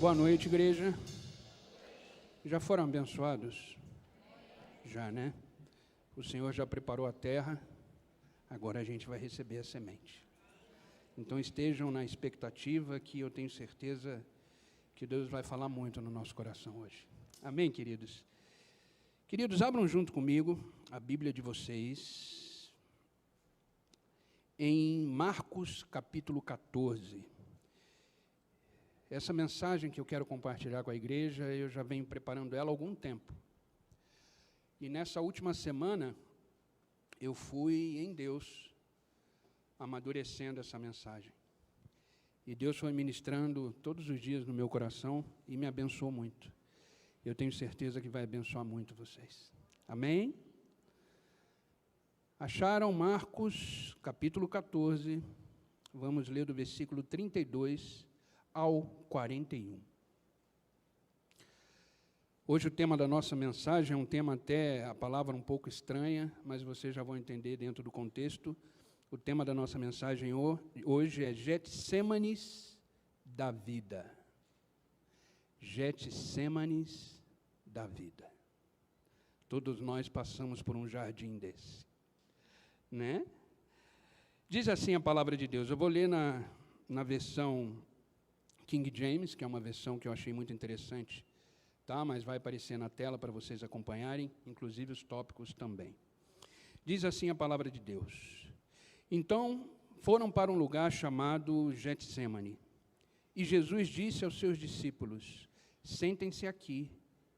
Boa noite, igreja. Já foram abençoados? Já, né? O Senhor já preparou a terra, agora a gente vai receber a semente. Então estejam na expectativa, que eu tenho certeza que Deus vai falar muito no nosso coração hoje. Amém, queridos? Queridos, abram junto comigo a Bíblia de vocês em Marcos capítulo 14. Essa mensagem que eu quero compartilhar com a igreja, eu já venho preparando ela há algum tempo. E nessa última semana, eu fui em Deus, amadurecendo essa mensagem. E Deus foi ministrando todos os dias no meu coração e me abençoou muito. Eu tenho certeza que vai abençoar muito vocês. Amém? Acharam Marcos, capítulo 14, vamos ler do versículo 32 ao 41. Hoje o tema da nossa mensagem é um tema até, a palavra um pouco estranha, mas vocês já vão entender dentro do contexto. O tema da nossa mensagem hoje é Getsêmanes da vida. Getsêmanes da vida. Todos nós passamos por um jardim desse, né? Diz assim a palavra de Deus. Eu vou ler na versão King James, que é uma versão que eu achei muito interessante, tá? Mas vai aparecer na tela para vocês acompanharem, inclusive os tópicos também. Diz assim a palavra de Deus. Então, foram para um lugar chamado Getsêmane, e Jesus disse aos seus discípulos: sentem-se aqui,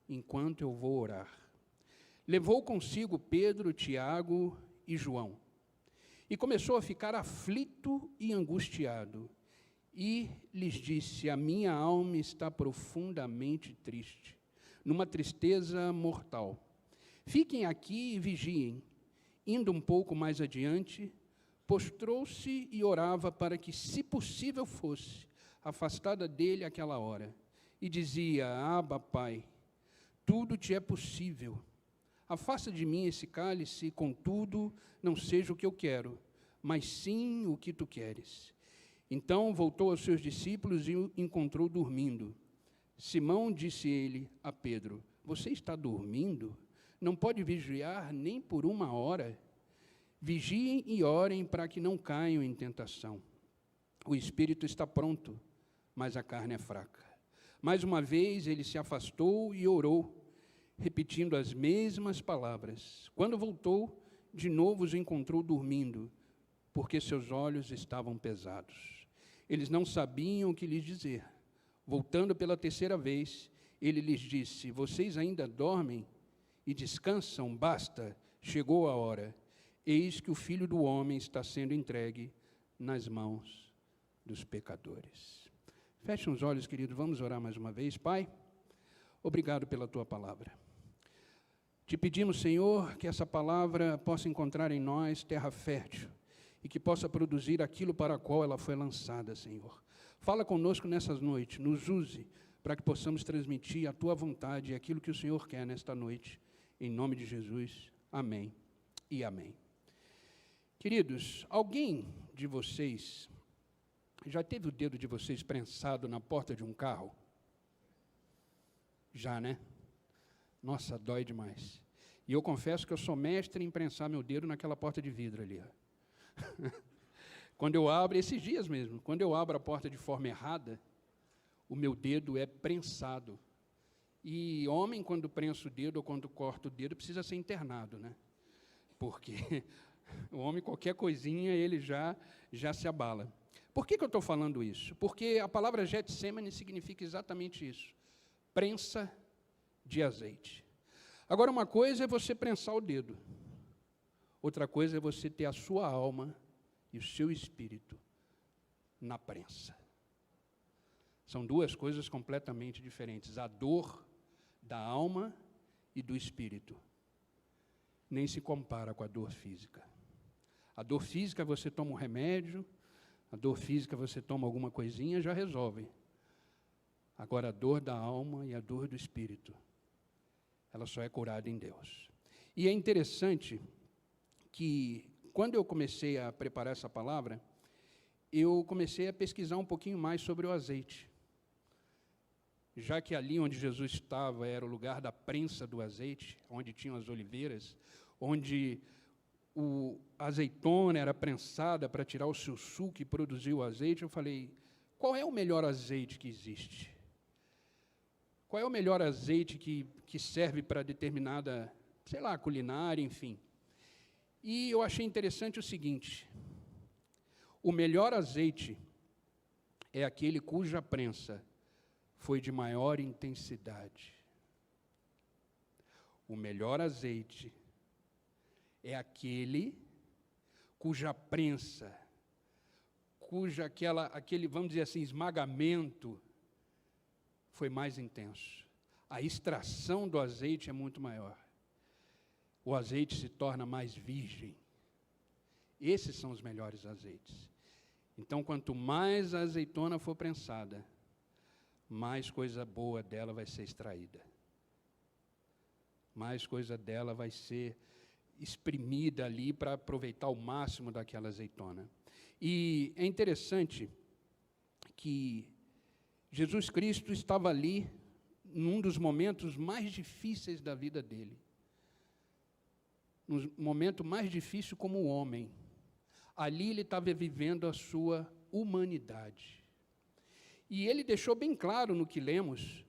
enquanto eu vou orar. Levou consigo Pedro, Tiago e João, e começou a ficar aflito e angustiado, e lhes disse: a minha alma está profundamente triste, numa tristeza mortal. Fiquem aqui e vigiem. Indo um pouco mais adiante, prostrou-se e orava para que, se possível fosse, afastada dele aquela hora. E dizia: Abba, Pai, tudo te é possível. Afasta de mim esse cálice, contudo, não seja o que eu quero, mas sim o que tu queres. Então voltou aos seus discípulos e o encontrou dormindo. Simão disse ele a Pedro: você está dormindo? Não pode vigiar nem por uma hora? Vigiem e orem para que não caiam em tentação. O espírito está pronto, mas a carne é fraca. Mais uma vez ele se afastou e orou, repetindo as mesmas palavras. Quando voltou, de novo os encontrou dormindo, porque seus olhos estavam pesados. Eles não sabiam o que lhes dizer. Voltando pela terceira vez, ele lhes disse: vocês ainda dormem e descansam? Basta, chegou a hora. Eis que o Filho do Homem está sendo entregue nas mãos dos pecadores. Fechem os olhos, queridos, vamos orar mais uma vez. Pai, obrigado pela tua palavra. Te pedimos, Senhor, que essa palavra possa encontrar em nós terra fértil e que possa produzir aquilo para a qual ela foi lançada, Senhor. Fala conosco nessas noites, nos use para que possamos transmitir a tua vontade e aquilo que o Senhor quer nesta noite. Em nome de Jesus, amém e amém. Queridos, alguém de vocês já teve o dedo de vocês prensado na porta de um carro? Já, né? Nossa, dói demais. E eu confesso que eu sou mestre em prensar meu dedo naquela porta de vidro ali, ó. Quando eu abro, esses dias mesmo, quando eu abro a porta de forma errada, o meu dedo é prensado. E homem, quando prensa o dedo ou quando corta o dedo, precisa ser internado, né? Porque o homem, qualquer coisinha, ele já se abala. Por que eu estou falando isso? Porque a palavra Getsêmane significa exatamente isso. Prensa de azeite. Agora, uma coisa é você prensar o dedo. Outra coisa é você ter a sua alma e o seu espírito na prensa. São duas coisas completamente diferentes. A dor da alma e do espírito nem se compara com a dor física. A dor física você toma um remédio, a dor física você toma alguma coisinha, já resolve. Agora a dor da alma e a dor do espírito, ela só é curada em Deus. E é interessante que, quando eu comecei a preparar essa palavra, eu comecei a pesquisar um pouquinho mais sobre o azeite. já que ali onde Jesus estava era o lugar da prensa do azeite, onde tinham as oliveiras, onde a azeitona era prensada para tirar o seu suco e produzir o azeite, eu falei, qual é o melhor azeite que existe? Qual é o melhor azeite que serve para determinada, sei lá, culinária, enfim. E eu achei interessante o seguinte, o melhor azeite é aquele cuja prensa foi de maior intensidade. O melhor azeite é aquele cuja prensa, aquele, vamos dizer assim, esmagamento foi mais intenso. A extração do azeite é muito maior. O azeite se torna mais virgem. Esses são os melhores azeites. Então, quanto mais a azeitona for prensada, mais coisa boa dela vai ser extraída. Mais coisa dela vai ser exprimida ali para aproveitar o máximo daquela azeitona. E é interessante que Jesus Cristo estava ali num dos momentos mais difíceis da vida dele. No momento mais difícil como homem. Ali ele estava vivendo a sua humanidade. E ele deixou bem claro no que lemos,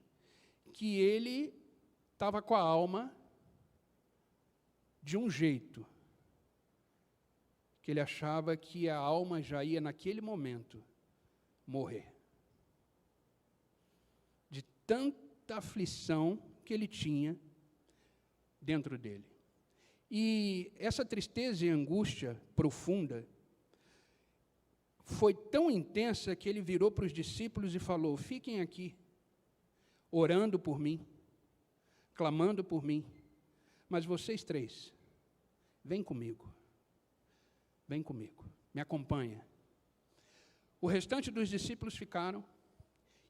que ele estava com a alma de um jeito, que ele achava que a alma já ia, naquele momento, morrer. De tanta aflição que ele tinha dentro dele. E essa tristeza e angústia profunda foi tão intensa que ele virou para os discípulos e falou, fiquem aqui, orando por mim, clamando por mim, mas vocês três, vem comigo, me acompanha. O restante dos discípulos ficaram,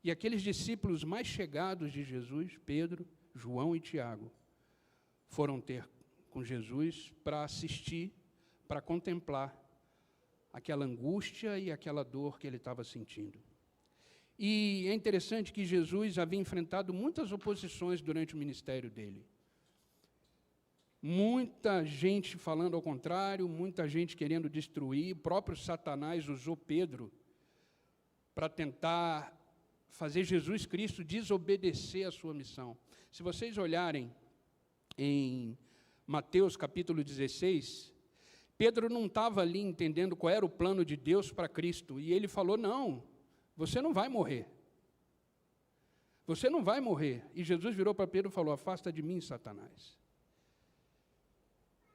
e aqueles discípulos mais chegados de Jesus, Pedro, João e Tiago, foram ter com Jesus para assistir, para contemplar aquela angústia e aquela dor que ele estava sentindo. E é interessante que Jesus havia enfrentado muitas oposições durante o ministério dele. Muita gente falando ao contrário, muita gente querendo destruir, o próprio Satanás usou Pedro para tentar fazer Jesus Cristo desobedecer a sua missão. Se vocês olharem em Mateus capítulo 16, Pedro não estava ali entendendo qual era o plano de Deus para Cristo, e ele falou, não, você não vai morrer. Você não vai morrer. E Jesus virou para Pedro e falou, afasta de mim, Satanás.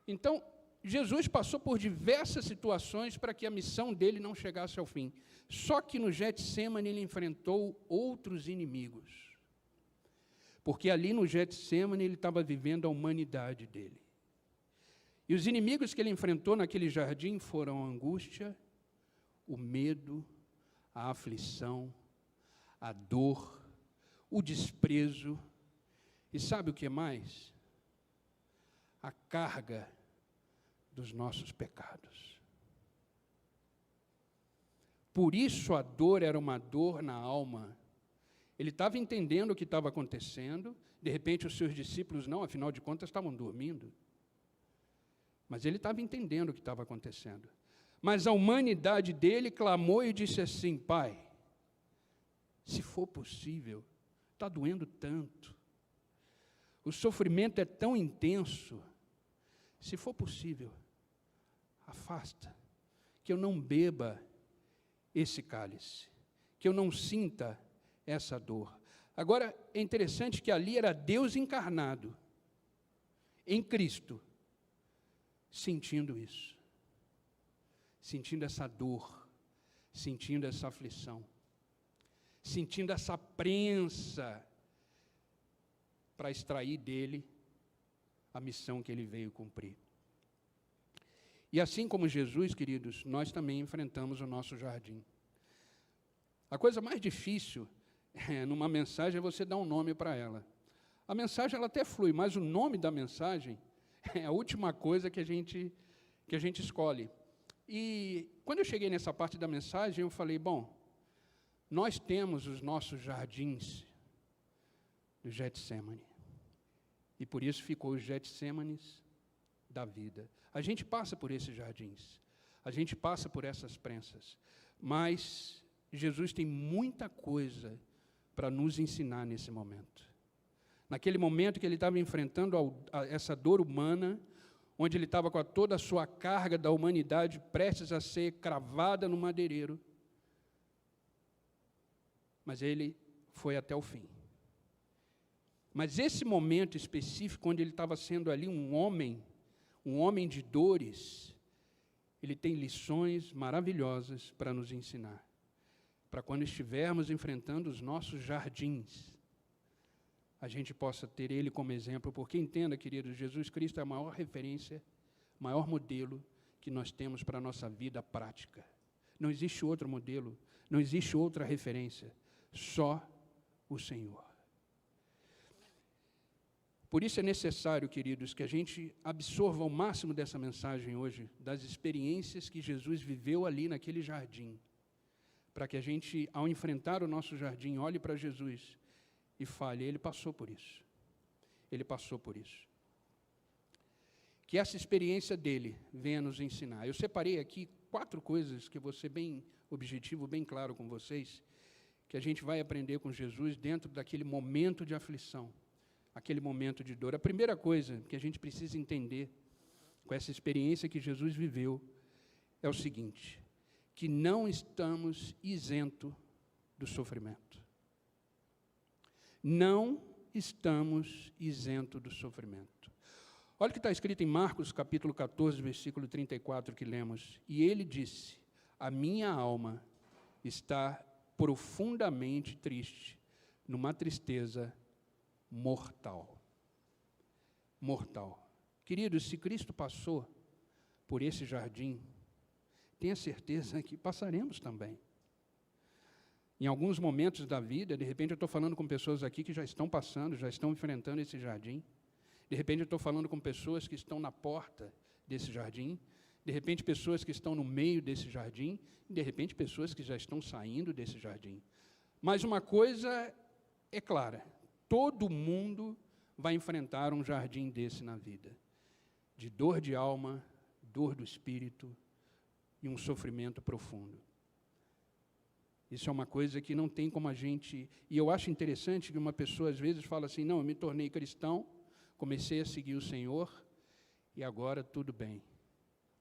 Então, Jesus passou por diversas situações para que a missão dele não chegasse ao fim. Só que no Getsêmani ele enfrentou outros inimigos. Porque ali no Getsêmani ele estava vivendo a humanidade dele. E os inimigos que ele enfrentou naquele jardim foram a angústia, o medo, a aflição, a dor, o desprezo. E sabe o que mais? A carga dos nossos pecados. Por isso a dor era uma dor na alma. Ele estava entendendo o que estava acontecendo, de repente os seus discípulos não, afinal de contas estavam dormindo. Mas ele estava entendendo o que estava acontecendo. Mas a humanidade dele clamou e disse assim, Pai, se for possível, está doendo tanto, o sofrimento é tão intenso, se for possível, afasta, que eu não beba esse cálice, que eu não sinta essa dor. Agora, é interessante que ali era Deus encarnado, em Cristo, sentindo isso, sentindo essa dor, sentindo essa aflição, sentindo essa prensa para extrair dele a missão que ele veio cumprir. E assim como Jesus, queridos, nós também enfrentamos o nosso jardim. A coisa mais difícil numa mensagem é você dar um nome para ela. A mensagem ela até flui, mas o nome da mensagem é a última coisa que a gente escolhe. E quando eu cheguei nessa parte da mensagem, eu falei, bom, nós temos os nossos jardins do Getsêmani. E por isso ficou os Getsêmanes da vida. A gente passa por esses jardins, a gente passa por essas prensas, mas Jesus tem muita coisa para nos ensinar nesse momento. Naquele momento que ele estava enfrentando essa dor humana, onde ele estava com toda a sua carga da humanidade prestes a ser cravada no madeireiro, mas ele foi até o fim. Mas esse momento específico, onde ele estava sendo ali um homem de dores, ele tem lições maravilhosas para nos ensinar. Para quando estivermos enfrentando os nossos jardins, a gente possa ter ele como exemplo, porque entenda, queridos, Jesus Cristo é a maior referência, maior modelo que nós temos para a nossa vida prática. Não existe outro modelo, não existe outra referência, só o Senhor. Por isso é necessário, queridos, que a gente absorva o máximo dessa mensagem hoje, das experiências que Jesus viveu ali naquele jardim, para que a gente, ao enfrentar o nosso jardim, olhe para Jesus e fale, ele passou por isso. Ele passou por isso. Que essa experiência dele venha nos ensinar. Eu separei aqui 4 coisas que eu vou ser bem objetivo, bem claro com vocês, que a gente vai aprender com Jesus dentro daquele momento de aflição, aquele momento de dor. A primeira coisa que a gente precisa entender com essa experiência que Jesus viveu é o seguinte, que não estamos isentos do sofrimento. Não estamos isentos do sofrimento. Olha o que está escrito em Marcos, capítulo 14, versículo 34, que lemos. E ele disse, a minha alma está profundamente triste, numa tristeza mortal. Mortal. Queridos, se Cristo passou por esse jardim, tenha certeza que passaremos também. Em alguns momentos da vida, de repente eu estou falando com pessoas aqui que já estão passando, já estão enfrentando esse jardim. De repente eu estou falando com pessoas que estão na porta desse jardim. De repente pessoas que estão no meio desse jardim. E de repente pessoas que já estão saindo desse jardim. Mas uma coisa é clara, todo mundo vai enfrentar um jardim desse na vida. De dor de alma, dor do espírito e um sofrimento profundo. Isso é uma coisa que não tem como a gente... E eu acho interessante que uma pessoa, às vezes, fala assim, não, eu me tornei cristão, comecei a seguir o Senhor, e agora tudo bem.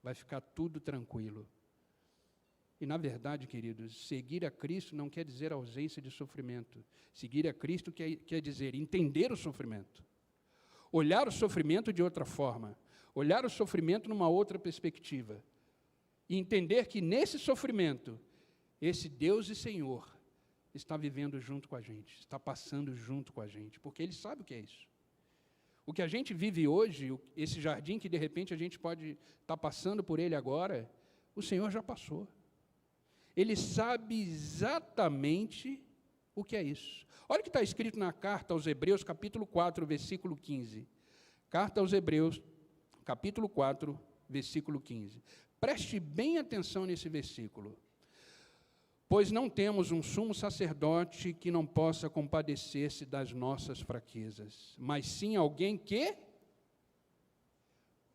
Vai ficar tudo tranquilo. E, na verdade, queridos, seguir a Cristo não quer dizer ausência de sofrimento. Seguir a Cristo quer dizer entender o sofrimento. Olhar o sofrimento de outra forma. Olhar o sofrimento numa outra perspectiva. E entender que, nesse sofrimento, esse Deus e Senhor está vivendo junto com a gente, está passando junto com a gente, porque Ele sabe o que é isso. O que a gente vive hoje, esse jardim que de repente a gente pode estar passando por ele agora, o Senhor já passou. Ele sabe exatamente o que é isso. Olha o que está escrito na carta aos Hebreus, capítulo 4, versículo 15. Carta aos Hebreus, capítulo 4, versículo 15. Preste bem atenção nesse versículo. Pois não temos um sumo sacerdote que não possa compadecer-se das nossas fraquezas, mas sim alguém que,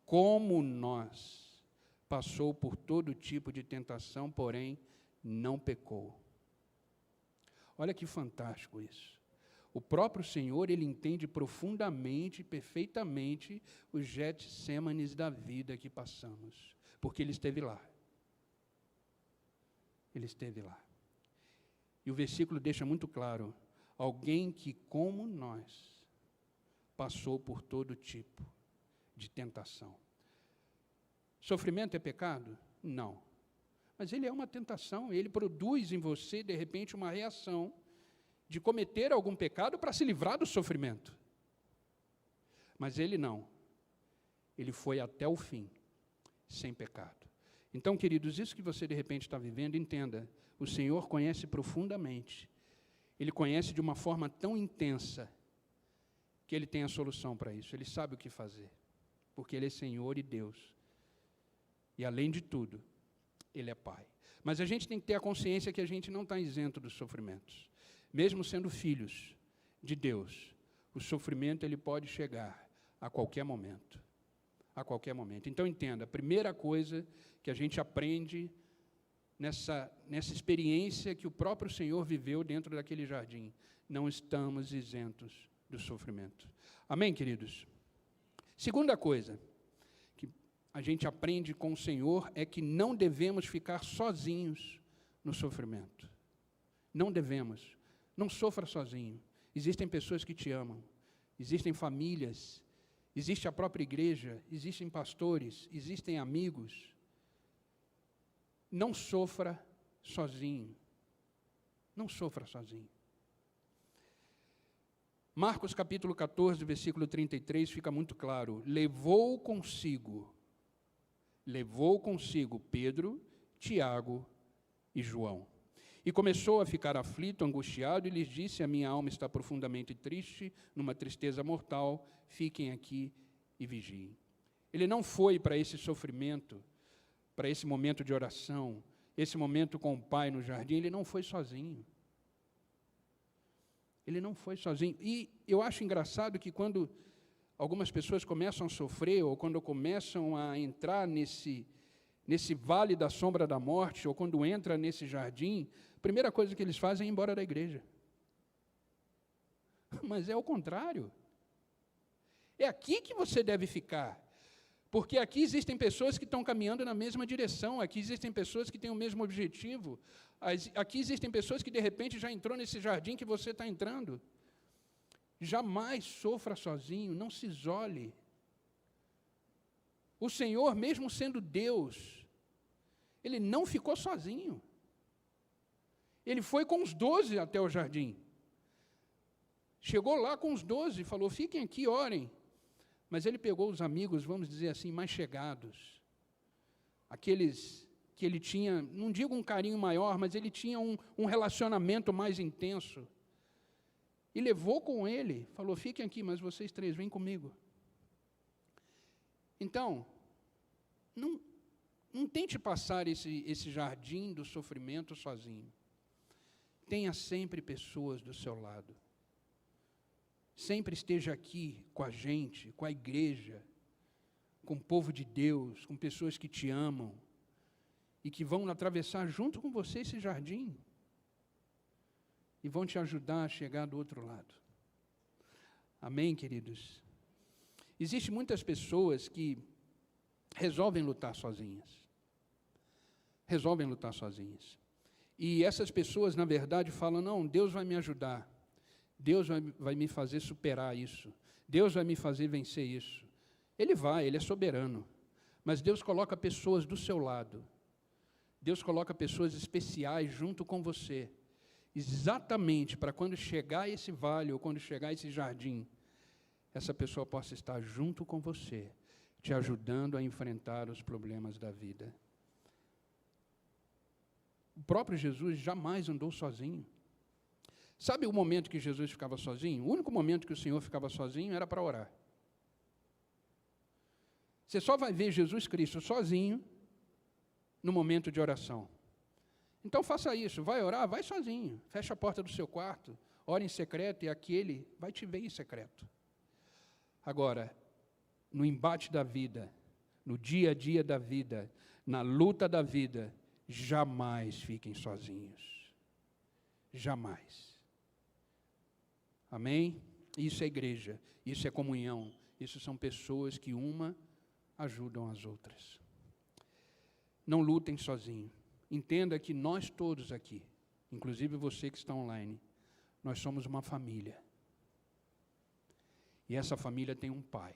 como nós, passou por todo tipo de tentação, porém não pecou. Olha que fantástico isso. O próprio Senhor, Ele entende profundamente, perfeitamente, os Getsêmanes da vida que passamos, porque Ele esteve lá. Ele esteve lá. E o versículo deixa muito claro, alguém que, como nós, passou por todo tipo de tentação. Sofrimento é pecado? Não. Mas ele é uma tentação, ele produz em você, de repente, uma reação de cometer algum pecado para se livrar do sofrimento. Mas ele não. Ele foi até o fim, sem pecado. Então, queridos, isso que você de repente está vivendo, entenda, o Senhor conhece profundamente. Ele conhece de uma forma tão intensa que Ele tem a solução para isso. Ele sabe o que fazer, porque Ele é Senhor e Deus. E, além de tudo, Ele é Pai. Mas a gente tem que ter a consciência que a gente não está isento dos sofrimentos. Mesmo sendo filhos de Deus, O sofrimento, ele pode chegar a qualquer momento. A qualquer momento. Então, entenda, a primeira coisa que a gente aprende nessa experiência que o próprio Senhor viveu dentro daquele jardim, não estamos isentos do sofrimento. Amém, queridos? Segunda coisa que a gente aprende com o Senhor é que não devemos ficar sozinhos no sofrimento. Não devemos. Não sofra sozinho. Existem pessoas que te amam. Existem famílias. Existe a própria igreja. Existem pastores. Existem amigos. Não sofra sozinho. Não sofra sozinho. Marcos capítulo 14, versículo 33, fica muito claro. Levou consigo Pedro, Tiago e João. E começou a ficar aflito, angustiado, e lhes disse, a minha alma está profundamente triste, numa tristeza mortal, fiquem aqui e vigiem. Ele não foi para esse sofrimento, para esse momento de oração, esse momento com o Pai no jardim, ele não foi sozinho. Ele não foi sozinho. E eu acho engraçado que quando algumas pessoas começam a sofrer, ou quando começam a entrar nesse vale da sombra da morte, ou quando entra nesse jardim, a primeira coisa que eles fazem é ir embora da igreja. Mas é o contrário. É aqui que você deve ficar. Porque aqui existem pessoas que estão caminhando na mesma direção, aqui existem pessoas que têm o mesmo objetivo, aqui existem pessoas que, de repente, já entrou nesse jardim que você está entrando. Jamais sofra sozinho, não se isole. O Senhor, mesmo sendo Deus, Ele não ficou sozinho. Ele foi com os 12 até o jardim. Chegou lá com os 12 e falou, fiquem aqui, orem. Mas ele pegou os amigos, vamos dizer assim, mais chegados. Aqueles que ele tinha, não digo um carinho maior, mas ele tinha um relacionamento mais intenso. E levou com ele, falou, fiquem aqui, mas vocês 3, vêm comigo. Então, não tente passar esse jardim do sofrimento sozinho. Tenha sempre pessoas do seu lado. Sempre esteja aqui com a gente, com a igreja, com o povo de Deus, com pessoas que te amam e que vão atravessar junto com você esse jardim e vão te ajudar a chegar do outro lado. Amém, queridos? Existem muitas pessoas que resolvem lutar sozinhas. Resolvem lutar sozinhas. E essas pessoas, na verdade, falam, não, Deus vai me ajudar. Deus vai me fazer superar isso. Deus vai me fazer vencer isso. Ele é soberano. Mas Deus coloca pessoas do seu lado. Deus coloca pessoas especiais junto com você. Exatamente para quando chegar esse vale, ou quando chegar esse jardim, essa pessoa possa estar junto com você, te ajudando a enfrentar os problemas da vida. O próprio Jesus jamais andou sozinho. Sabe o momento que Jesus ficava sozinho? O único momento que o Senhor ficava sozinho era para orar. Você só vai ver Jesus Cristo sozinho no momento de oração. Então faça isso, vai orar, vai sozinho. Fecha a porta do seu quarto, ora em secreto e aquele vai te ver em secreto. Agora, no embate da vida, no dia a dia da vida, na luta da vida, jamais fiquem sozinhos. Jamais. Amém? Isso é igreja, isso é comunhão, isso são pessoas que uma ajudam as outras. Não lutem sozinho. Entenda que nós todos aqui, inclusive você que está online, nós somos uma família. E essa família tem um pai.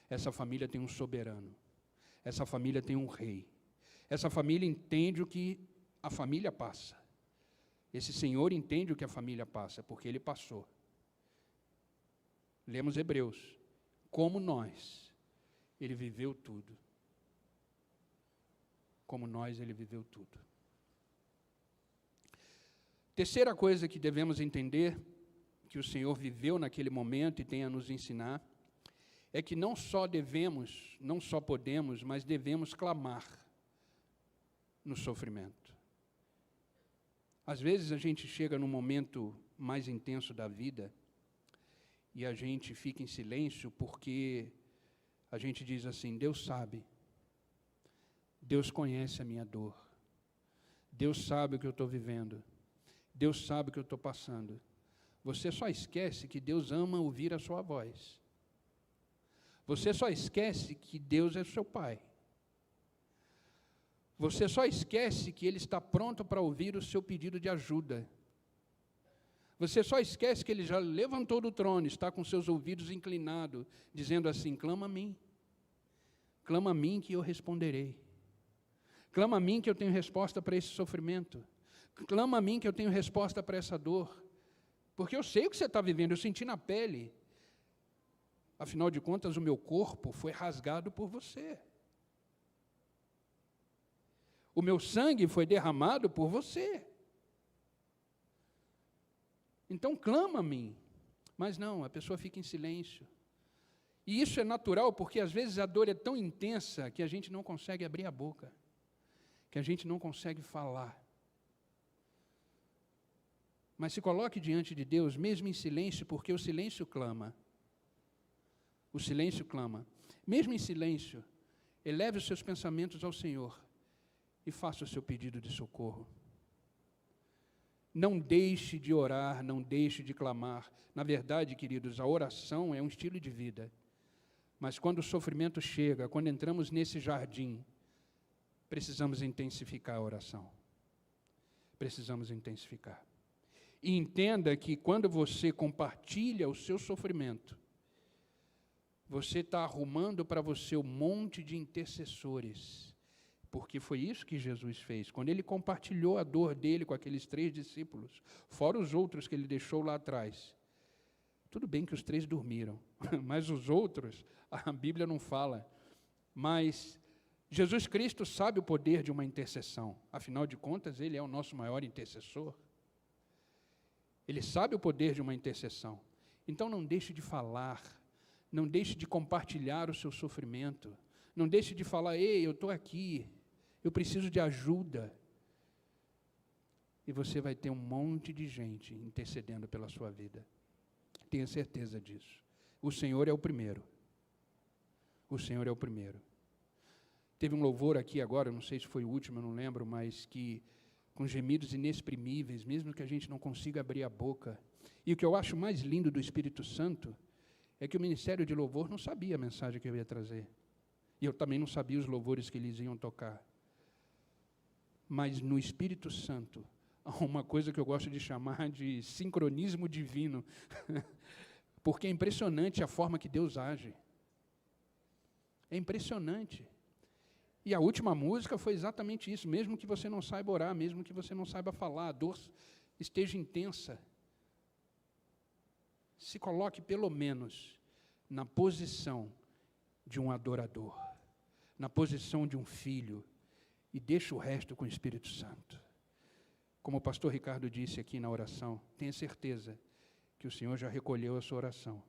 Essa família tem um soberano. Essa família tem um rei. Essa família entende o que a família passa. Esse Senhor entende o que a família passa, porque Ele passou. Lemos Hebreus. Como nós, Ele viveu tudo. Como nós, Ele viveu tudo. Terceira coisa que devemos entender, que o Senhor viveu naquele momento e tem a nos ensinar, é que não só podemos, mas devemos clamar no sofrimento. Às vezes a gente chega num momento mais intenso da vida E a gente fica em silêncio porque a gente diz assim: Deus sabe, Deus conhece a minha dor, Deus sabe o que eu estou vivendo, Deus sabe o que eu estou passando. Você só esquece que Deus ama ouvir a sua voz. Você só esquece que Deus é seu Pai. Você só esquece que Ele está pronto para ouvir o seu pedido de ajuda. Você só esquece que Ele já levantou do trono, está com seus ouvidos inclinados, dizendo assim: clama a mim que eu responderei. Clama a mim que eu tenho resposta para esse sofrimento. Clama a mim que eu tenho resposta para essa dor. Porque eu sei o que você está vivendo, eu senti na pele. Afinal de contas, o meu corpo foi rasgado por você. O meu sangue foi derramado por você. Então clama a mim. Mas não, a pessoa fica em silêncio. E isso é natural, porque às vezes a dor é tão intensa que a gente não consegue abrir a boca, que a gente não consegue falar. Mas se coloque diante de Deus, mesmo em silêncio, porque o silêncio clama. O silêncio clama. Mesmo em silêncio, eleve os seus pensamentos ao Senhor e faça o seu pedido de socorro. Não deixe de orar, não deixe de clamar. Na verdade, queridos, a oração é um estilo de vida. Mas quando o sofrimento chega, quando entramos nesse jardim, precisamos intensificar a oração. Precisamos intensificar. E entenda que quando você compartilha o seu sofrimento, você está arrumando para você um monte de intercessores. Porque foi isso que Jesus fez. Quando Ele compartilhou a dor dele com aqueles 3 discípulos, fora os outros que Ele deixou lá atrás. Tudo bem que os 3 dormiram, mas os outros, a Bíblia não fala. Mas Jesus Cristo sabe o poder de uma intercessão. Afinal de contas, Ele é o nosso maior intercessor. Ele sabe o poder de uma intercessão. Então não deixe de falar, não deixe de compartilhar o seu sofrimento, não deixe de falar: ei, eu estou aqui, eu preciso de ajuda. E você vai ter um monte de gente intercedendo pela sua vida. Tenha certeza disso. O Senhor é o primeiro. O Senhor é o primeiro. Teve um louvor aqui agora, não sei se foi o último, eu não lembro, mas que com gemidos inexprimíveis, mesmo que a gente não consiga abrir a boca. E o que eu acho mais lindo do Espírito Santo é que o Ministério de Louvor não sabia a mensagem que eu ia trazer. E eu também não sabia os louvores que eles iam tocar. Mas no Espírito Santo, há uma coisa que eu gosto de chamar de sincronismo divino, porque é impressionante a forma que Deus age. É impressionante. E a última música foi exatamente isso, mesmo que você não saiba orar, mesmo que você não saiba falar, a dor esteja intensa. Se coloque pelo menos na posição de um adorador, na posição de um filho, e deixa o resto com o Espírito Santo. Como o pastor Ricardo disse aqui na oração, tenha certeza que o Senhor já recolheu a sua oração,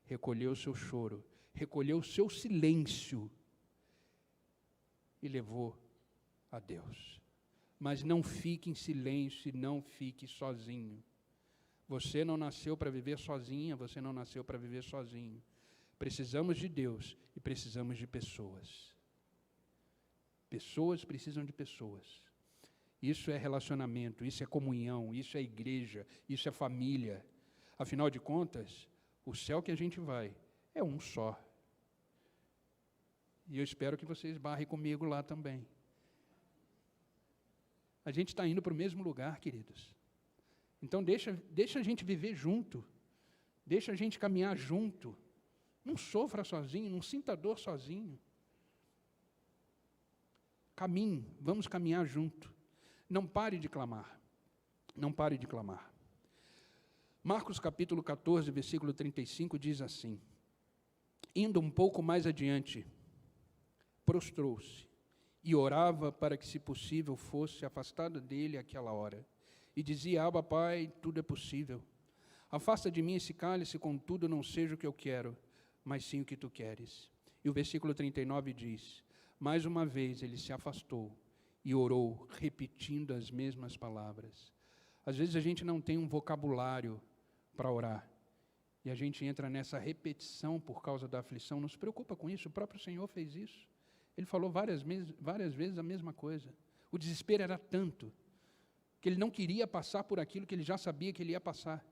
recolheu o seu choro, recolheu o seu silêncio e levou a Deus. Mas não fique em silêncio e não fique sozinho. Você não nasceu para viver sozinha, você não nasceu para viver sozinho. Precisamos de Deus e precisamos de pessoas. Pessoas precisam de pessoas. Isso é relacionamento, isso é comunhão, isso é igreja, isso é família. Afinal de contas, o céu que a gente vai é um só. E eu espero que vocês barrem comigo lá também. A gente está indo para o mesmo lugar, queridos. Então deixa a gente viver junto. Deixa a gente caminhar junto. Não sofra sozinho, não sinta dor sozinho. Caminhe, vamos caminhar junto. Não pare de clamar. Não pare de clamar. Marcos capítulo 14, versículo 35 diz assim: indo um pouco mais adiante, prostrou-se e orava para que, se possível, fosse afastado dele aquela hora. E dizia: Abba, Pai, tudo é possível. Afasta de mim esse cálice, contudo não seja o que eu quero, mas sim o que tu queres. E o versículo 39 diz: mais uma vez ele se afastou e orou, repetindo as mesmas palavras. Às vezes a gente não tem um vocabulário para orar. E a gente entra nessa repetição por causa da aflição, não se preocupa com isso, o próprio Senhor fez isso. Ele falou várias vezes a mesma coisa. O desespero era tanto, que ele não queria passar por aquilo que ele já sabia que ele ia passar.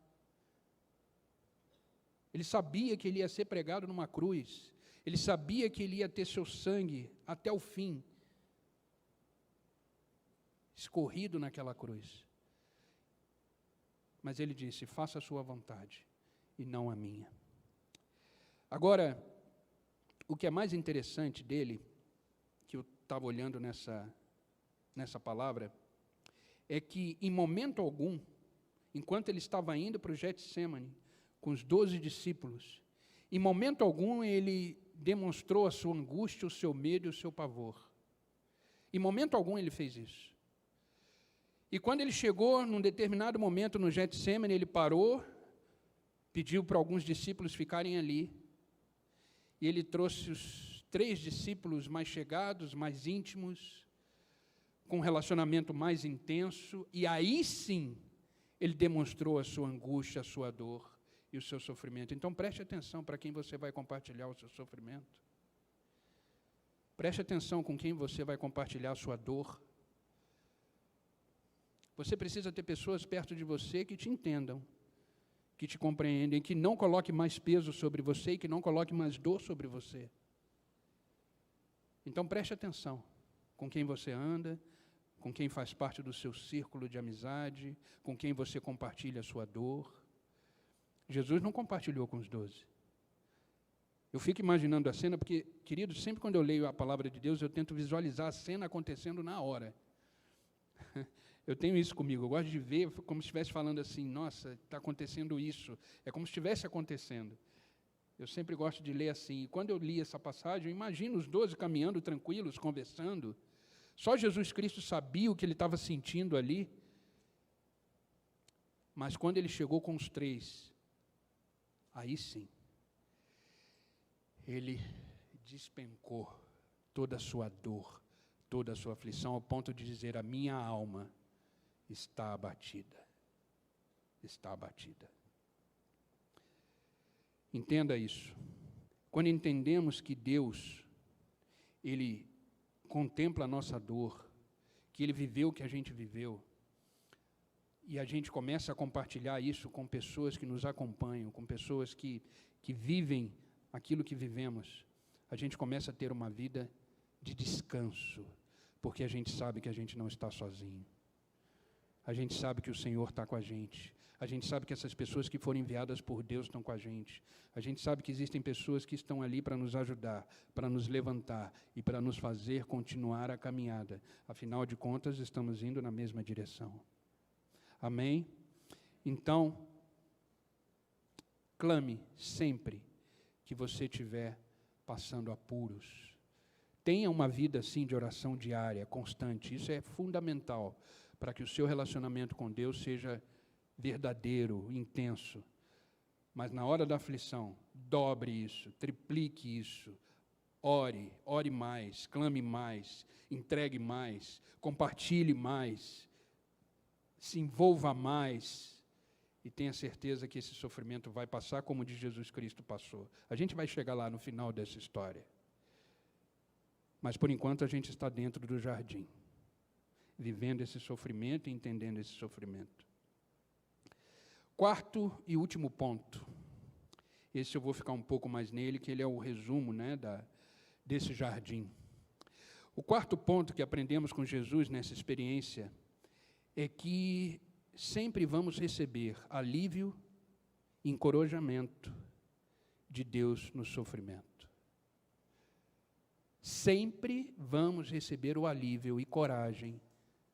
Ele sabia que ele ia ser pregado numa cruz, ele sabia que ele ia ter seu sangue até o fim, escorrido naquela cruz. Mas ele disse, faça a sua vontade, e não a minha. Agora, o que é mais interessante dele, que eu estava olhando nessa palavra, é que em momento algum, enquanto ele estava indo para o Getsemane, com os 12 discípulos, em momento algum ele demonstrou a sua angústia, o seu medo e o seu pavor. Em momento algum ele fez isso. E quando ele chegou, num determinado momento no Getsemane, ele parou, pediu para alguns discípulos ficarem ali, e ele trouxe os 3 discípulos mais chegados, mais íntimos, com um relacionamento mais intenso, e aí sim, ele demonstrou a sua angústia, a sua dor e o seu sofrimento. Então preste atenção para quem você vai compartilhar o seu sofrimento. Preste atenção com quem você vai compartilhar a sua dor. Você precisa ter pessoas perto de você que te entendam, que te compreendem, que não coloque mais peso sobre você e que não coloque mais dor sobre você. Então preste atenção com quem você anda, com quem faz parte do seu círculo de amizade, com quem você compartilha a sua dor. Jesus não compartilhou com os 12. Eu fico imaginando a cena, porque, queridos, sempre quando eu leio a palavra de Deus, eu tento visualizar a cena acontecendo na hora. Eu tenho isso comigo, eu gosto de ver como se estivesse falando assim, nossa, está acontecendo isso, é como se estivesse acontecendo. Eu sempre gosto de ler assim, e quando eu li essa passagem, eu imagino os 12 caminhando tranquilos, conversando. Só Jesus Cristo sabia o que ele estava sentindo ali. Mas quando ele chegou com os 3, aí sim, ele despencou toda a sua dor, toda a sua aflição, ao ponto de dizer, a minha alma está abatida. Está abatida. Entenda isso. Quando entendemos que Deus, Ele contempla a nossa dor, que Ele viveu o que a gente viveu, e a gente começa a compartilhar isso com pessoas que nos acompanham, com pessoas que vivem aquilo que vivemos, a gente começa a ter uma vida de descanso, porque a gente sabe que a gente não está sozinho. A gente sabe que o Senhor está com a gente. A gente sabe que essas pessoas que foram enviadas por Deus estão com a gente. A gente sabe que existem pessoas que estão ali para nos ajudar, para nos levantar e para nos fazer continuar a caminhada. Afinal de contas, estamos indo na mesma direção. Amém? Então, clame sempre que você estiver passando apuros. Tenha uma vida assim de oração diária, constante. Isso é fundamental para que o seu relacionamento com Deus seja verdadeiro, intenso. Mas na hora da aflição, dobre isso, triplique isso. Ore mais, clame mais, entregue mais, compartilhe mais, se envolva mais e tenha certeza que esse sofrimento vai passar como o de Jesus Cristo passou. A gente vai chegar lá no final dessa história. Mas, por enquanto, a gente está dentro do jardim, vivendo esse sofrimento e entendendo esse sofrimento. 4º e último ponto. Esse eu vou ficar um pouco mais nele, que ele é o resumo, né, desse jardim. O 4º ponto que aprendemos com Jesus nessa experiência é que sempre vamos receber alívio e encorajamento de Deus no sofrimento. Sempre vamos receber o alívio e coragem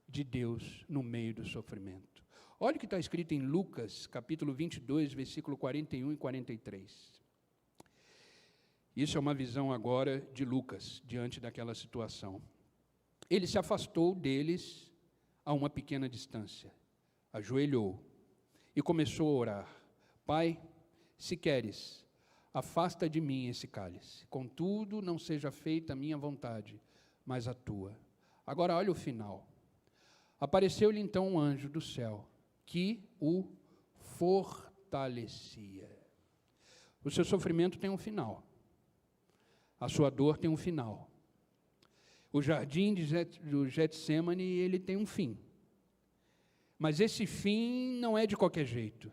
de Deus no meio do sofrimento. Olha o que está escrito em Lucas, capítulo 22, versículo 41 e 43. Isso é uma visão agora de Lucas, diante daquela situação. Ele se afastou deles a uma pequena distância, ajoelhou e começou a orar. Pai, se queres, afasta de mim esse cálice. Contudo, não seja feita a minha vontade, mas a tua. Agora, olha o final. Apareceu-lhe então um anjo do céu, que o fortalecia. O seu sofrimento tem um final. A sua dor tem um final. O jardim do Getsemane, ele tem um fim. Mas esse fim não é de qualquer jeito.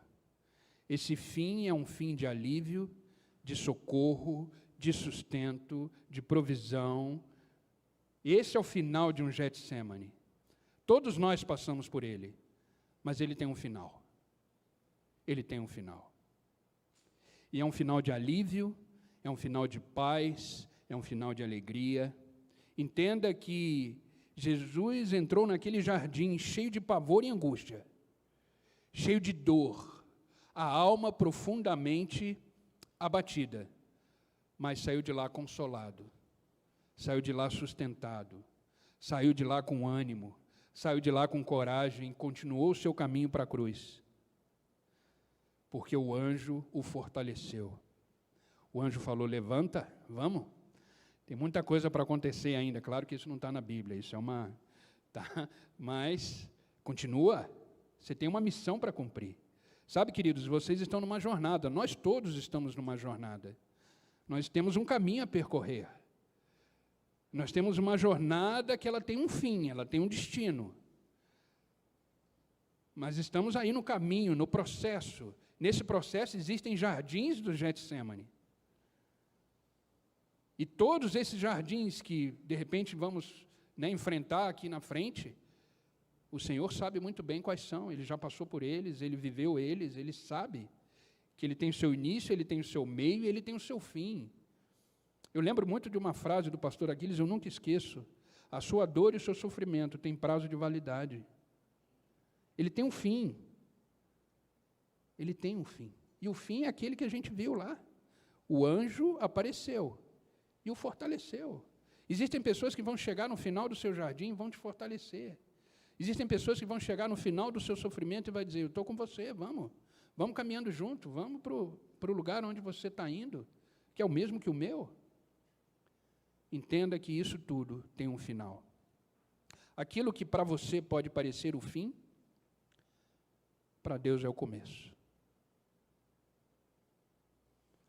Esse fim é um fim de alívio, de socorro, de sustento, de provisão. Esse é o final de um Getsemane. Todos nós passamos por ele, mas ele tem um final. Ele tem um final. E é um final de alívio, é um final de paz, é um final de alegria. Entenda que Jesus entrou naquele jardim cheio de pavor e angústia, cheio de dor, a alma profundamente abatida, mas saiu de lá consolado, saiu de lá sustentado, saiu de lá com ânimo, saiu de lá com coragem, continuou o seu caminho para a cruz, porque o anjo o fortaleceu. O anjo falou: levanta, vamos. Tem muita coisa para acontecer ainda, claro que isso não está na Bíblia, isso é uma... Tá? Mas, continua, você tem uma missão para cumprir. Sabe, queridos, vocês estão numa jornada, nós todos estamos numa jornada. Nós temos um caminho a percorrer. Nós temos uma jornada que ela tem um fim, ela tem um destino. Mas estamos aí no caminho, no processo. Nesse processo existem jardins do Getsemane. E todos esses jardins que, de repente, vamos enfrentar aqui na frente, o Senhor sabe muito bem quais são, Ele já passou por eles, Ele viveu eles, Ele sabe que Ele tem o seu início, Ele tem o seu meio, Ele tem o seu fim. Eu lembro muito de uma frase do pastor Aquiles, eu nunca esqueço: a sua dor e o seu sofrimento têm prazo de validade. Ele tem um fim. Ele tem um fim. E o fim é aquele que a gente viu lá. O anjo apareceu e o fortaleceu. Existem pessoas que vão chegar no final do seu jardim e vão te fortalecer. Existem pessoas que vão chegar no final do seu sofrimento e vai dizer: eu estou com você, vamos caminhando junto, vamos para o lugar onde você está indo, que é o mesmo que o meu. Entenda que isso tudo tem um final. Aquilo que para você pode parecer o fim, para Deus é o começo.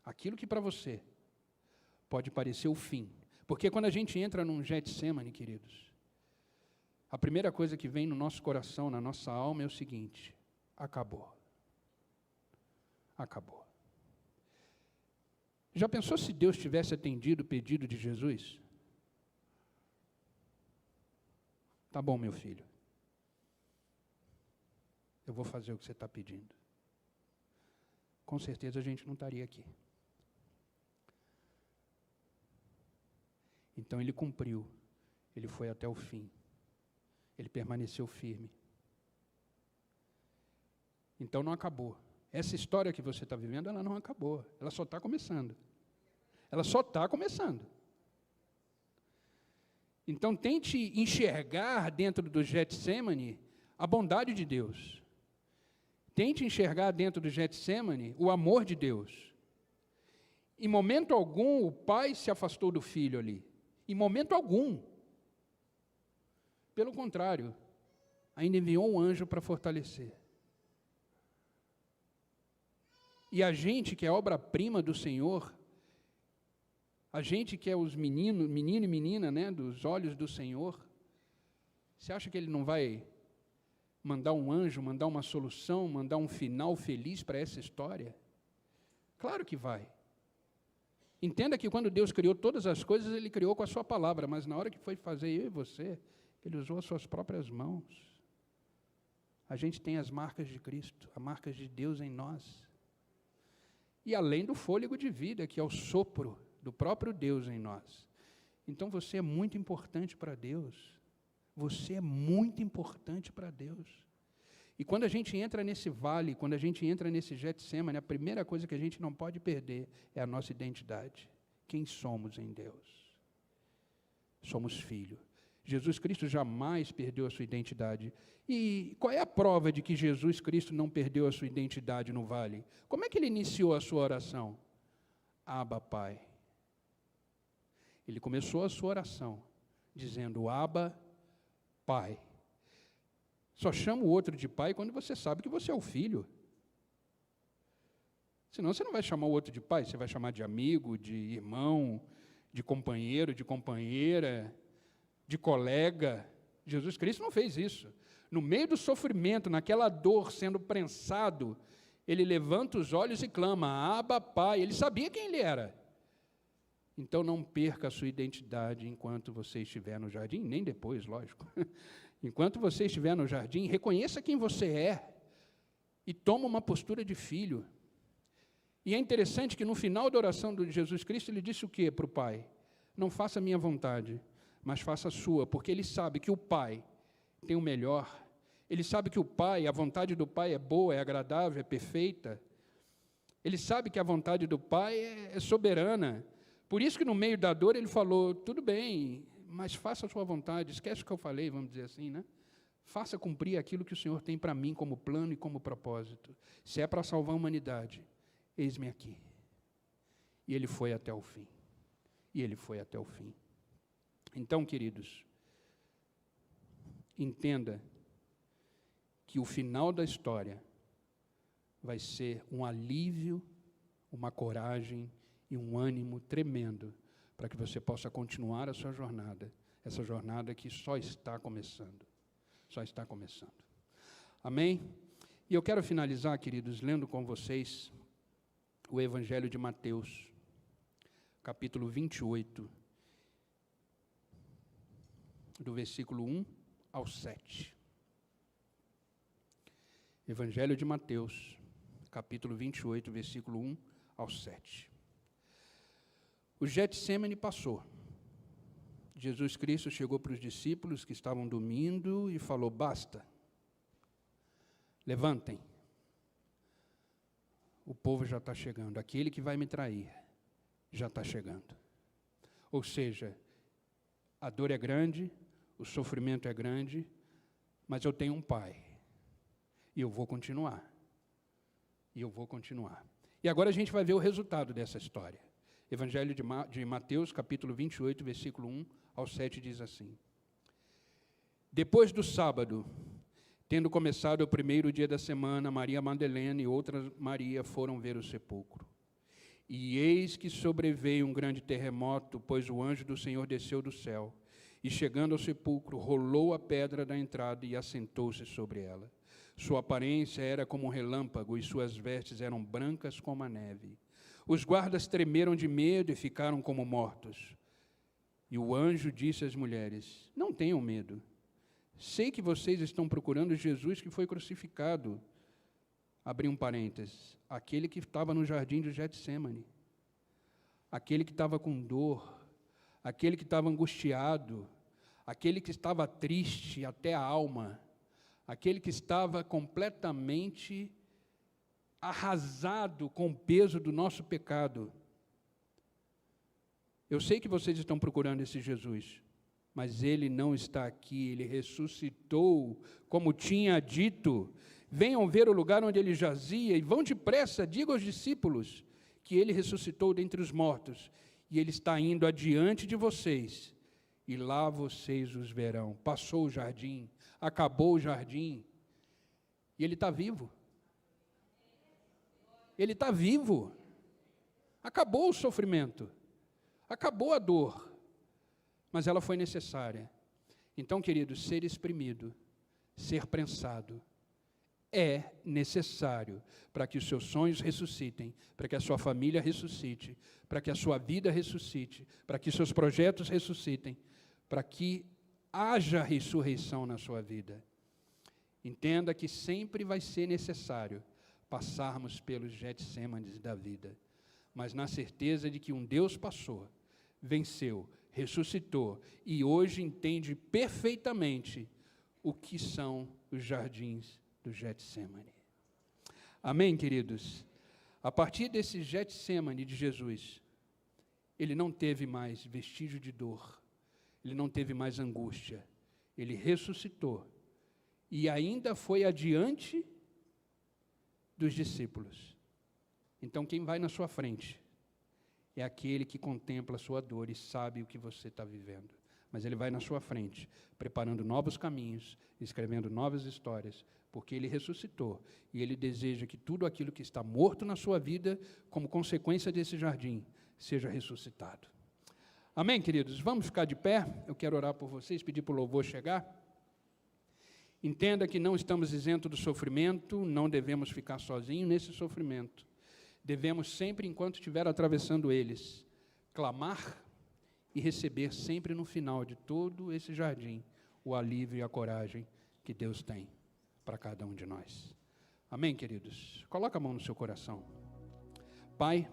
Aquilo que para você pode parecer o fim. Porque quando a gente entra num Getsemane, queridos, a primeira coisa que vem no nosso coração, na nossa alma, é o seguinte: acabou. Acabou. Já pensou se Deus tivesse atendido o pedido de Jesus? Tá bom, meu filho. Eu vou fazer o que você está pedindo. Com certeza a gente não estaria aqui. Então ele cumpriu, ele foi até o fim, ele permaneceu firme. Então não acabou. Essa história que você está vivendo, ela não acabou, ela só está começando. Ela só está começando. Então tente enxergar dentro do Getsemane a bondade de Deus. Tente enxergar dentro do Getsemane o amor de Deus. Em momento algum o pai se afastou do filho ali. Em momento algum. Pelo contrário, ainda enviou um anjo para fortalecer. E a gente que é obra-prima do Senhor, a gente que é os menino e menina, dos olhos do Senhor, você acha que Ele não vai mandar um anjo, mandar uma solução, mandar um final feliz para essa história? Claro que vai. Entenda que quando Deus criou todas as coisas, Ele criou com a sua palavra, mas na hora que foi fazer eu e você, Ele usou as suas próprias mãos. A gente tem as marcas de Cristo, as marcas de Deus em nós. E além do fôlego de vida, que é o sopro do próprio Deus em nós. Então você é muito importante para Deus. Você é muito importante para Deus. E quando a gente entra nesse vale, quando a gente entra nesse Getsemane, a primeira coisa que a gente não pode perder é a nossa identidade. Quem somos em Deus? Somos filho. Jesus Cristo jamais perdeu a sua identidade. E qual é a prova de que Jesus Cristo não perdeu a sua identidade no vale? Como é que ele iniciou a sua oração? Abba, Pai. Ele começou a sua oração dizendo: Abba, Pai. Só chama o outro de pai quando você sabe que você é o filho. Senão você não vai chamar o outro de pai, você vai chamar de amigo, de irmão, de companheiro, de companheira, de colega. Jesus Cristo não fez isso. No meio do sofrimento, naquela dor, sendo prensado, ele levanta os olhos e clama, Abba, Pai. Ele sabia quem ele era. Então não perca a sua identidade enquanto você estiver no jardim, nem depois, lógico. Enquanto você estiver no jardim, reconheça quem você é e toma uma postura de filho. E é interessante que no final da oração de Jesus Cristo, ele disse o quê para o Pai? Não faça a minha vontade, mas faça a sua, porque ele sabe que o Pai tem o melhor. Ele sabe que o Pai, a vontade do Pai é boa, é agradável, é perfeita. Ele sabe que a vontade do Pai é soberana. Por isso que no meio da dor ele falou, tudo bem, mas faça a sua vontade, esquece o que eu falei, vamos dizer assim, né? Faça cumprir aquilo que o Senhor tem para mim como plano e como propósito. Se é para salvar a humanidade, eis-me aqui. E ele foi até o fim. E ele foi até o fim. Então, queridos, entenda que o final da história vai ser um alívio, uma coragem e um ânimo tremendo para que você possa continuar a sua jornada, essa jornada que só está começando. Só está começando. Amém? E eu quero finalizar, queridos, lendo com vocês o Evangelho de Mateus, capítulo 28, do versículo 1 ao 7. Evangelho de Mateus, capítulo 28, versículo 1 ao 7. O Getsêmani passou. Jesus Cristo chegou para os discípulos que estavam dormindo e falou, basta, levantem. O povo já está chegando, aquele que vai me trair já está chegando. Ou seja, a dor é grande, o sofrimento é grande, mas eu tenho um Pai, e eu vou continuar. E eu vou continuar. E agora a gente vai ver o resultado dessa história. Evangelho de Mateus, capítulo 28, versículo 1 ao 7, diz assim. Depois do sábado, tendo começado o primeiro dia da semana, Maria Madalena e outra Maria foram ver o sepulcro. E eis que sobreveio um grande terremoto, pois o anjo do Senhor desceu do céu, e chegando ao sepulcro, rolou a pedra da entrada e assentou-se sobre ela. Sua aparência era como um relâmpago, e suas vestes eram brancas como a neve. Os guardas tremeram de medo e ficaram como mortos. E o anjo disse às mulheres, não tenham medo. Sei que vocês estão procurando Jesus que foi crucificado. Abri um parênteses. Aquele que estava no jardim do Getsêmani. Aquele que estava com dor. Aquele que estava angustiado. Aquele que estava triste até a alma. Aquele que estava completamente arrasado com o peso do nosso pecado. Eu sei que vocês estão procurando esse Jesus, mas ele não está aqui, ele ressuscitou, como tinha dito. Venham ver o lugar onde ele jazia e vão depressa, digam aos discípulos que ele ressuscitou dentre os mortos e ele está indo adiante de vocês e lá vocês os verão. Passou o jardim, acabou o jardim e ele está vivo. Ele está vivo. Acabou o sofrimento. Acabou a dor. Mas ela foi necessária. Então, queridos, ser exprimido, ser prensado, é necessário para que os seus sonhos ressuscitem, para que a sua família ressuscite, para que a sua vida ressuscite, para que seus projetos ressuscitem, para que haja ressurreição na sua vida. Entenda que sempre vai ser necessário passarmos pelos Getsêmanes da vida, mas na certeza de que um Deus passou, venceu, ressuscitou e hoje entende perfeitamente o que são os jardins do Getsêmani. Amém, queridos? A partir desse Getsêmani de Jesus, ele não teve mais vestígio de dor, ele não teve mais angústia, ele ressuscitou e ainda foi adiante dos discípulos. Então, quem vai na sua frente é aquele que contempla a sua dor e sabe o que você está vivendo. mas Ele vai na sua frente, preparando novos caminhos, escrevendo novas histórias, porque Ele ressuscitou, e Ele deseja que tudo aquilo que está morto na sua vida, como consequência desse jardim, seja ressuscitado. Amém, queridos? Vamos ficar de pé? Eu quero orar por vocês, pedir para o louvor chegar. Entenda que não estamos isentos do sofrimento, não devemos ficar sozinhos nesse sofrimento. Devemos sempre, enquanto estiver atravessando eles, clamar e receber sempre no final de todo esse jardim o alívio e a coragem que Deus tem para cada um de nós. Amém, queridos? Coloca a mão no seu coração. Pai,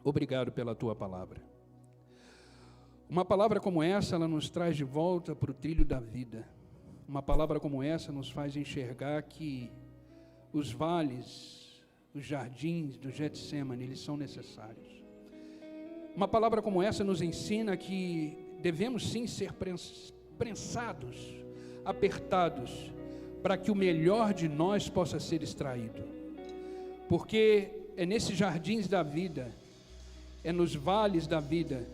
obrigado pela Tua palavra. Uma palavra como essa, ela nos traz de volta para o trilho da vida. Uma palavra como essa nos faz enxergar que os vales, os jardins do Getsemane, eles são necessários. Uma palavra como essa nos ensina que devemos sim ser prensados, apertados, para que o melhor de nós possa ser extraído. Porque é nesses jardins da vida, é nos vales da vida,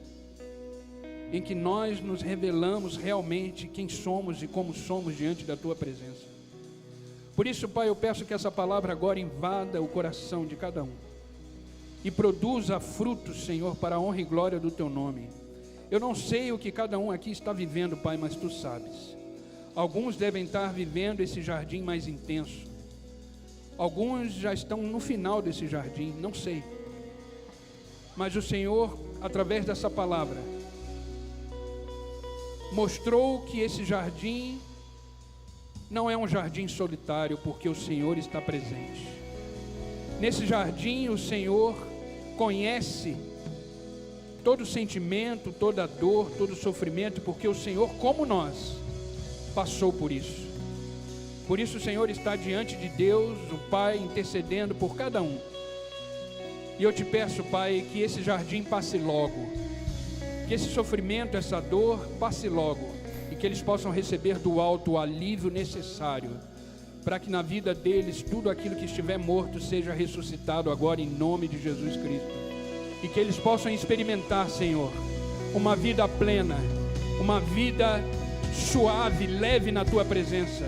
em que nós nos revelamos realmente quem somos e como somos diante da Tua presença. Por isso, Pai, eu peço que essa palavra agora invada o coração de cada um e produza frutos, Senhor, para a honra e glória do Teu nome. Eu não sei o que cada um aqui está vivendo, Pai, mas Tu sabes. Alguns devem estar vivendo esse jardim mais intenso. Alguns já estão no final desse jardim, não sei. Mas o Senhor, através dessa palavra, mostrou que esse jardim não é um jardim solitário, porque o Senhor está presente. Nesse jardim o Senhor conhece todo sentimento, toda dor, todo sofrimento, porque o Senhor, como nós, passou por isso. Por isso o Senhor está diante de Deus, o Pai, intercedendo por cada um. E eu te peço, Pai, que esse jardim passe logo, que esse sofrimento, essa dor passe logo, e que eles possam receber do alto o alívio necessário, para que na vida deles tudo aquilo que estiver morto seja ressuscitado agora em nome de Jesus Cristo, e que eles possam experimentar, Senhor, uma vida plena, uma vida suave, leve na Tua presença,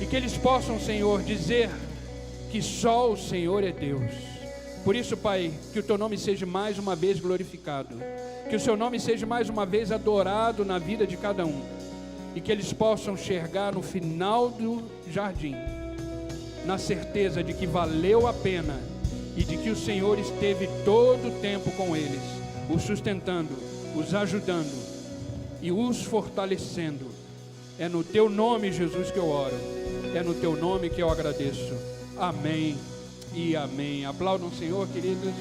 e que eles possam, Senhor, dizer que só o Senhor é Deus. Por isso, Pai, que o Teu nome seja mais uma vez glorificado, que o Seu nome seja mais uma vez adorado na vida de cada um, e que eles possam chegar no final do jardim, na certeza de que valeu a pena, e de que o Senhor esteve todo o tempo com eles, os sustentando, os ajudando e os fortalecendo. É no Teu nome, Jesus, que eu oro, é no Teu nome que eu agradeço. Amém e amém. Aplaudam o Senhor, queridos.